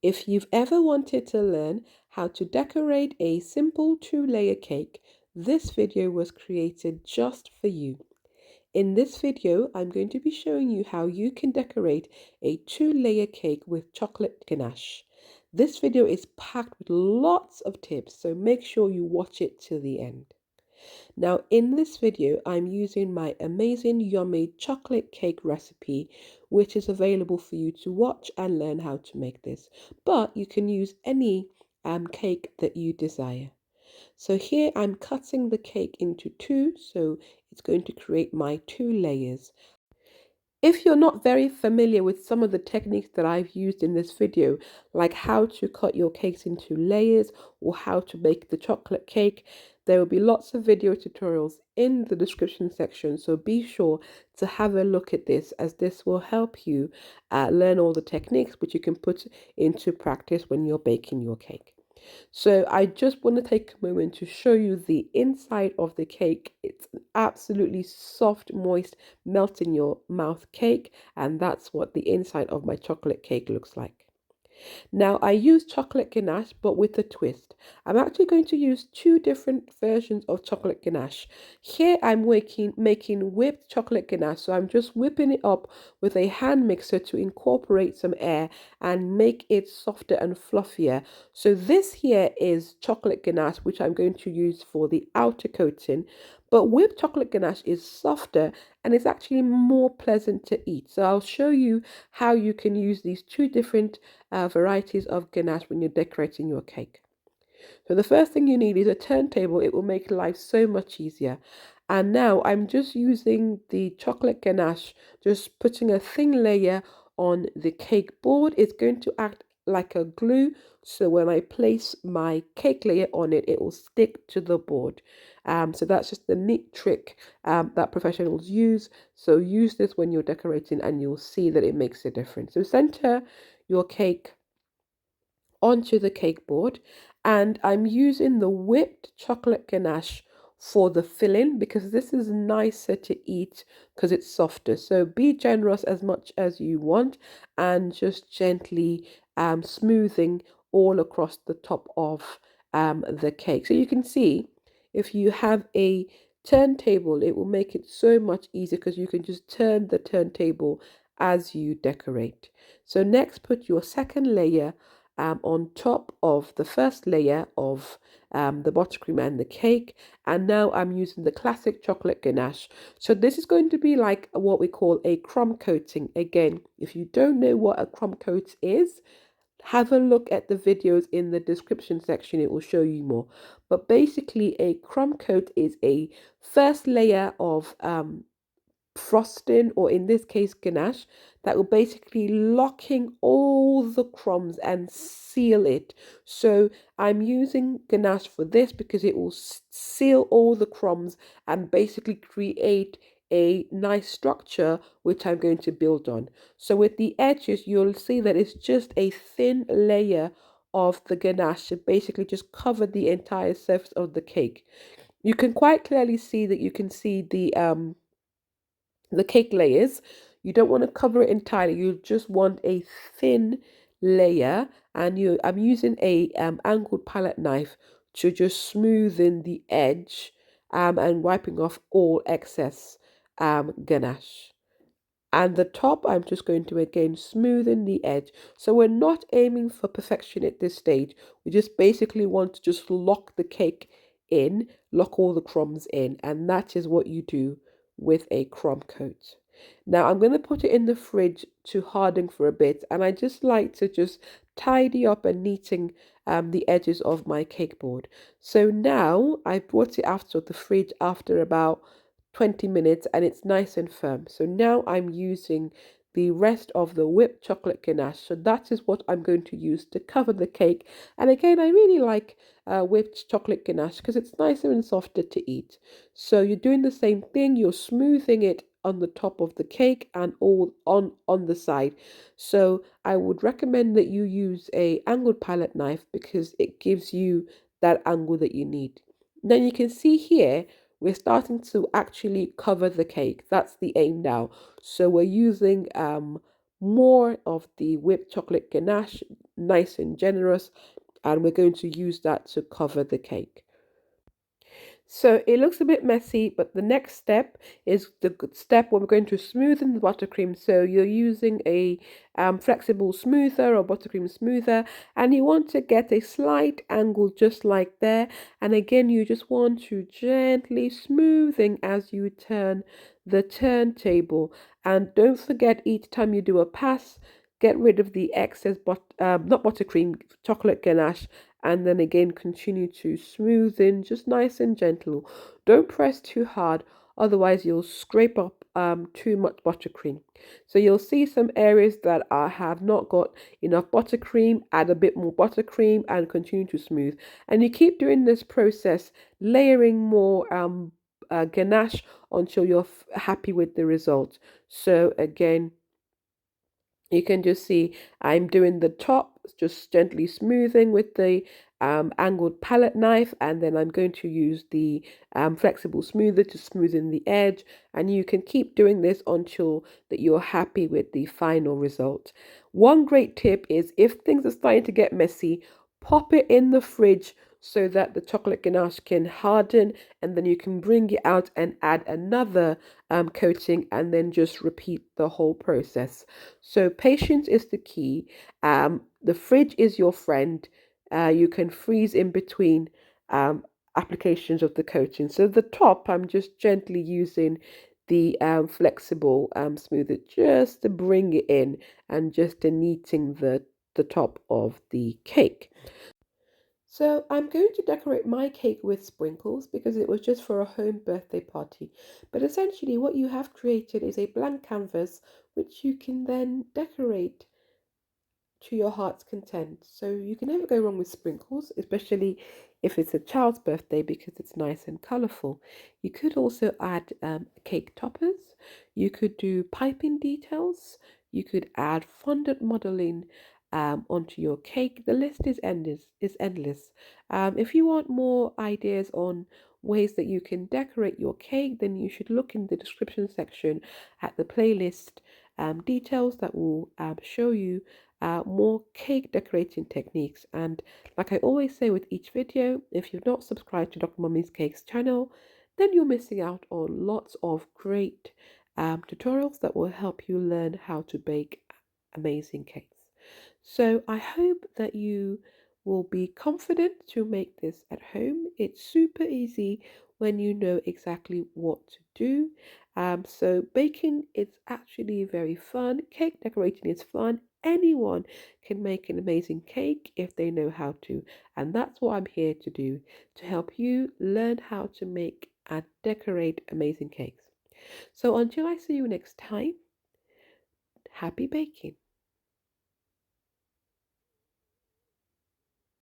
If you've ever wanted to learn how to decorate a simple 2-layer cake, this video was created just for you. In this video, I'm going to be showing you how you can decorate a 2-layer cake with chocolate ganache. This video is packed with lots of tips, so make sure you watch it till the end. Now, in this video, I'm using my amazing yummy chocolate cake recipe, which is available for you to watch and learn how to make this. But you can use any cake that you desire. So here I'm cutting the cake into two, so it's going to create my 2 layers. If you're not very familiar with some of the techniques that I've used in this video, like how to cut your cakes into layers or how to make the chocolate cake, there will be lots of video tutorials in the description section, so be sure to have a look at this, as this will help you learn all the techniques which you can put into practice when you're baking your cake. So I just want to take a moment to show you the inside of the cake. It's an absolutely soft, moist, melt in your mouth cake, and that's what the inside of my chocolate cake looks like. Now I use chocolate ganache, but with a twist. I'm actually going to use two different versions of chocolate ganache. Here I'm making whipped chocolate ganache, so I'm just whipping it up with a hand mixer to incorporate some air and make it softer and fluffier. So this here is chocolate ganache, which I'm going to use for the outer coating. But whipped chocolate ganache is softer and it's actually more pleasant to eat. So I'll show you how you can use these two different varieties of ganache when you're decorating your cake. So the first thing you need is a turntable. It will make life so much easier. And now I'm just using the chocolate ganache, just putting a thin layer on the cake board. It's going to act like a glue, so when I place my cake layer on it, it will stick to the board. So that's just the neat trick that professionals use. So use this when you're decorating and you'll see that it makes a difference. So center your cake onto the cake board, and I'm using the whipped chocolate ganache for the filling because this is nicer to eat because it's softer. So be generous as much as you want and just gently smoothing all across the top of the cake. So you can see if you have a turntable, it will make it so much easier because you can just turn the turntable as you decorate. So next, put your second layer on top of the first layer of the buttercream and the cake. And now I'm using the classic chocolate ganache. So this is going to be like what we call a crumb coating. Again, if you don't know what a crumb coat is, have a look at the videos in the description section. It will show you more. But basically, a crumb coat is a first layer of frosting, or in this case ganache, that will basically locking all the crumbs and seal it. So I'm using ganache for this because it will seal all the crumbs and basically create a nice structure which I'm going to build on. So with the edges, you'll see that it's just a thin layer of the ganache to basically just cover the entire surface of the cake. You can quite clearly see that you can see the cake layers. You don't want to cover it entirely. You just want a thin layer, and I'm using a angled palette knife to just smoothen the edge and wiping off all excess ganache. And the top, I'm just going to again smoothen the edge. So we're not aiming for perfection at this stage. We just basically want to just lock the cake in, lock all the crumbs in, and that is what you do with a crumb coat. Now I'm going to put it in the fridge to harden for a bit, and I just like to just tidy up and neaten the edges of my cake board. So now I brought it out of the fridge after about 20 minutes and it's nice and firm. So now I'm using the rest of the whipped chocolate ganache. So that is what I'm going to use to cover the cake. And again, I really like whipped chocolate ganache because it's nicer and softer to eat. So you're doing the same thing. You're smoothing it on the top of the cake and all on the side. So I would recommend that you use a angled palette knife because it gives you that angle that you need. Then you can see here we're starting to actually cover the cake. That's the aim now. So we're using more of the whipped chocolate ganache, nice and generous, and we're going to use that to cover the cake. So it looks a bit messy, but the next step is the step where we're going to smoothen the buttercream. So you're using a flexible smoother or buttercream smoother, and you want to get a slight angle just like there. And again, you just want to gently smoothing as you turn the turntable. And don't forget, each time you do a pass, get rid of the excess not buttercream, chocolate ganache, and then again continue to smoothen just nice and gentle. Don't press too hard, otherwise you'll scrape up too much buttercream. So you'll see some areas that have not got enough buttercream, add a bit more buttercream and continue to smooth. And you keep doing this process, layering more ganache until you're happy with the result. So again, you can just see I'm doing the top, just gently smoothing with the angled palette knife, and then I'm going to use the flexible smoother to smoothen the edge, and you can keep doing this until that you're happy with the final result. One great tip is if things are starting to get messy, pop it in the fridge so that the chocolate ganache can harden, and then you can bring it out and add another coating, and then just repeat the whole process. So patience is the key. The fridge is your friend. You can freeze in between applications of the coating. So the top, I'm just gently using the flexible smoother just to bring it in and just kneading the top of the cake. So I'm going to decorate my cake with sprinkles because it was just for a home birthday party. But essentially what you have created is a blank canvas which you can then decorate to your heart's content. So you can never go wrong with sprinkles, especially if it's a child's birthday because it's nice and colourful. You could also add cake toppers. You could do piping details. You could add fondant modelling onto your cake. The list is endless. If you want more ideas on ways that you can decorate your cake, then you should look in the description section at the playlist details that will show you more cake decorating techniques. And like I always say with each video, if you've not subscribed to Dr. Mummy's Cakes channel, then you're missing out on lots of great tutorials that will help you learn how to bake amazing cakes. So I hope that you will be confident to make this at home. It's super easy when you know exactly what to do. So baking is actually very fun. Cake decorating is fun. Anyone can make an amazing cake if they know how to. And that's what I'm here to do, to help you learn how to make and decorate amazing cakes. So until I see you next time, happy baking.